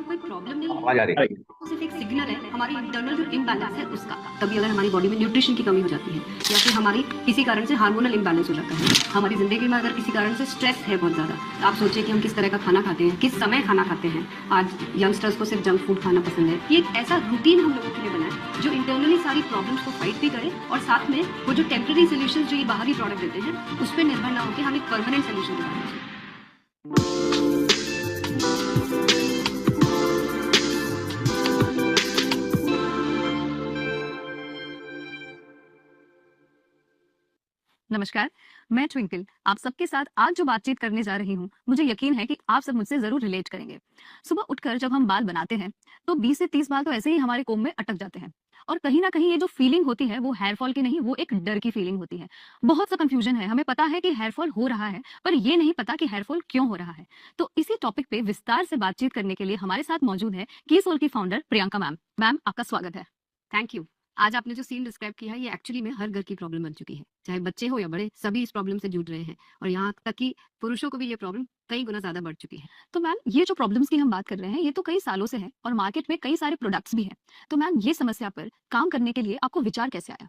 Fall कोई problem नहीं है, आवाज आ रही है। वो सिर्फ एक सिग्नल है हमारे इंटरनल जो इम्बैलेंस है उसका। कभी अगर हमारी बॉडी में न्यूट्रिशन की कमी हो जाती है या फिर हमारी किसी कारण से हार्मोनल इम्बैलेंस हो जाता है, हमारी जिंदगी में अगर किसी कारण से स्ट्रेस है बहुत ज़्यादा, तो आप सोचिए कि हम किस तरह का खाना खाते हैं, किस समय खाना खाते हैं। आज यंगस्टर्स को सिर्फ जंक फूड खाना पसंद है। ये एक ऐसा रूटीन हम लोगों के लिए बना है जो इंटरनली सारी प्रॉब्लम्स को फाइट भी करे और साथ में वो जो टेम्पररी सोल्यूशन जो ये बाहरी प्रोडक्ट देते हैं उस पर निर्भर ना होकर हम एक परमानेंट सोल्यूशन के बारे में सोचें। नमस्कार, मैं ट्विंकल आप सबके साथ आज जो बातचीत करने जा रही हूँ, मुझे यकीन है कि आप सब मुझसे जरूर रिलेट करेंगे। सुबह उठकर जब हम बाल बनाते हैं, तो 20 से 30 बाल तो ऐसे ही हमारे कोम में अटक जाते हैं। और कहीं ना कहीं ये जो फीलिंग होती है वो हेयर फॉल की नहीं, वो एक डर की फीलिंग होती है। बहुत सा कंफ्यूजन है, हमें पता है कि हेयर फॉल हो रहा है, पर ये नहीं पता कि हेयर फॉल क्यों हो रहा है। तो इसी टॉपिक पे विस्तार से बातचीत करने के लिए हमारे साथ मौजूद है कीसोल की फाउंडर प्रियंका मैम। मैम, आपका स्वागत है। Thank you. आज आपने जो सीन डिस्क्राइब किया है ये एक्चुअली में हर घर की प्रॉब्लम बन चुकी है, चाहे बच्चे हो या बड़े, सभी इस प्रॉब्लम से जूझ रहे हैं। और यहाँ तक कि पुरुषों को भी ये प्रॉब्लम कई गुना ज्यादा बढ़ चुकी है। तो मैम, ये जो प्रॉब्लम्स की हम बात कर रहे हैं, ये तो कई सालों से है और मार्केट में कई सारे प्रोडक्ट्स भी हैं। तो मैम, ये समस्या पर काम करने के लिए आपको विचार कैसे आया?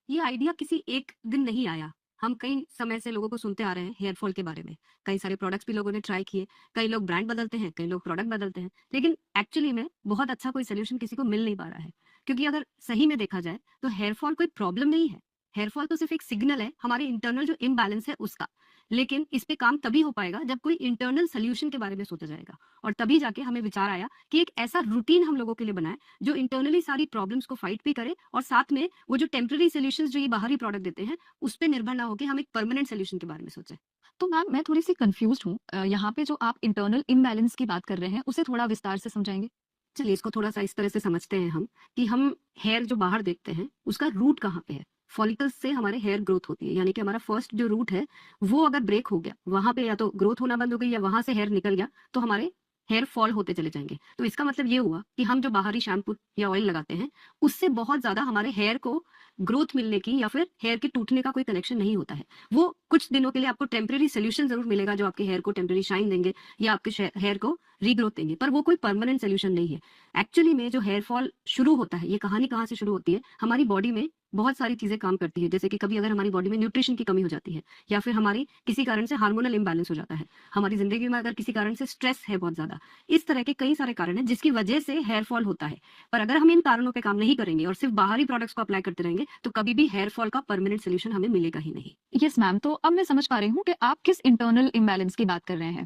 ये आइडिया किसी एक दिन नहीं आया। हम कई समय से लोगों को सुनते आ रहे हैं हेयर फॉल के बारे में। कई सारे प्रोडक्ट्स भी लोगों ने ट्राई किए। कई लोग ब्रांड बदलते हैं, कई लोग प्रोडक्ट बदलते हैं, लेकिन एक्चुअली में बहुत अच्छा कोई सोल्यूशन किसी को मिल नहीं पा रहा है। क्योंकि अगर सही में देखा जाए तो हेयर फॉल कोई प्रॉब्लम नहीं है। हेयर फॉल तो सिर्फ एक सिग्नल है हमारे इंटरनल जो इम्बैलेंस है उसका। लेकिन इस पे काम तभी हो पाएगा जब कोई इंटरनल सोल्यूशन के बारे में सोचा जाएगा। और तभी जाके हमें विचार आया कि एक ऐसा रूटीन हम लोगों के लिए बनाए जो इंटरनली सारी प्रॉब्लम्स को फाइट भी करे और साथ में वो जो टेम्पररी सोल्यूशंस जो ये बाहरी प्रोडक्ट देते हैं उस पे निर्भर ना होकर हम एक परमानेंट सोल्यूशन के बारे में सोचें। तो मैम, मैं थोड़ी सी कंफ्यूज्ड हूँ। यहाँ पे जो आप इंटरनल इम्बैलेंस की बात कर रहे हैं, उसे थोड़ा विस्तार से समझाएंगे? चलिए इसको थोड़ा सा इस तरह से समझते हैं हम कि हम हेयर जो बाहर देखते हैं उसका रूट कहाँ पे है। फॉलिकल्स से हमारे हेयर ग्रोथ होती है, यानी कि हमारा फर्स्ट जो रूट है वो अगर ब्रेक हो गया, वहां पे या तो ग्रोथ होना बंद हो गई या वहां से हेयर निकल गया, तो हमारे हेयर फॉल होते चले जाएंगे। तो इसका मतलब ये हुआ कि हम जो बाहरी शैम्पू या ऑयल लगाते हैं उससे बहुत ज्यादा हमारे हेयर को ग्रोथ मिलने की या फिर हेयर के टूटने का कोई कनेक्शन नहीं होता है। वो कुछ दिनों के लिए आपको टेम्पररी सोल्यूशन जरूर मिलेगा जो आपके हेयर को टेम्पररी शाइन देंगे या आपके हेयर को रीग्रोथ देंगे, पर वो कोई परमानेंट सोल्यूशन नहीं है। एक्चुअली में जो हेयर फॉल शुरू होता है, ये कहानी कहाँ से शुरू होती है, हमारी बॉडी में बहुत सारी चीजें काम करती है। जैसे कि कभी अगर हमारी बॉडी में न्यूट्रिशन की कमी हो जाती है या फिर हमारी किसी कारण से हार्मोनल इम्बैलेंस हो जाता है, हमारी जिंदगी में अगर किसी कारण से स्ट्रेस है बहुत ज्यादा, इस तरह के कई सारे कारण हैं जिसकी वजह से हेयर फॉल होता है। पर अगर हम इन कारणों पे काम नहीं करेंगे और सिर्फ बाहरी प्रोडक्ट्स को अप्लाई करते रहेंगे तो कभी भी हेयर फॉल का परमानेंट सोल्यूशन हमें मिलेगा ही नहीं। यस मैम, तो अब मैं समझ पा रही हूँ कि आप किस इंटरनल इम्बैलेंस की बात कर रहे हैं।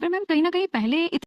पर मैम, कहीं ना कहीं पहले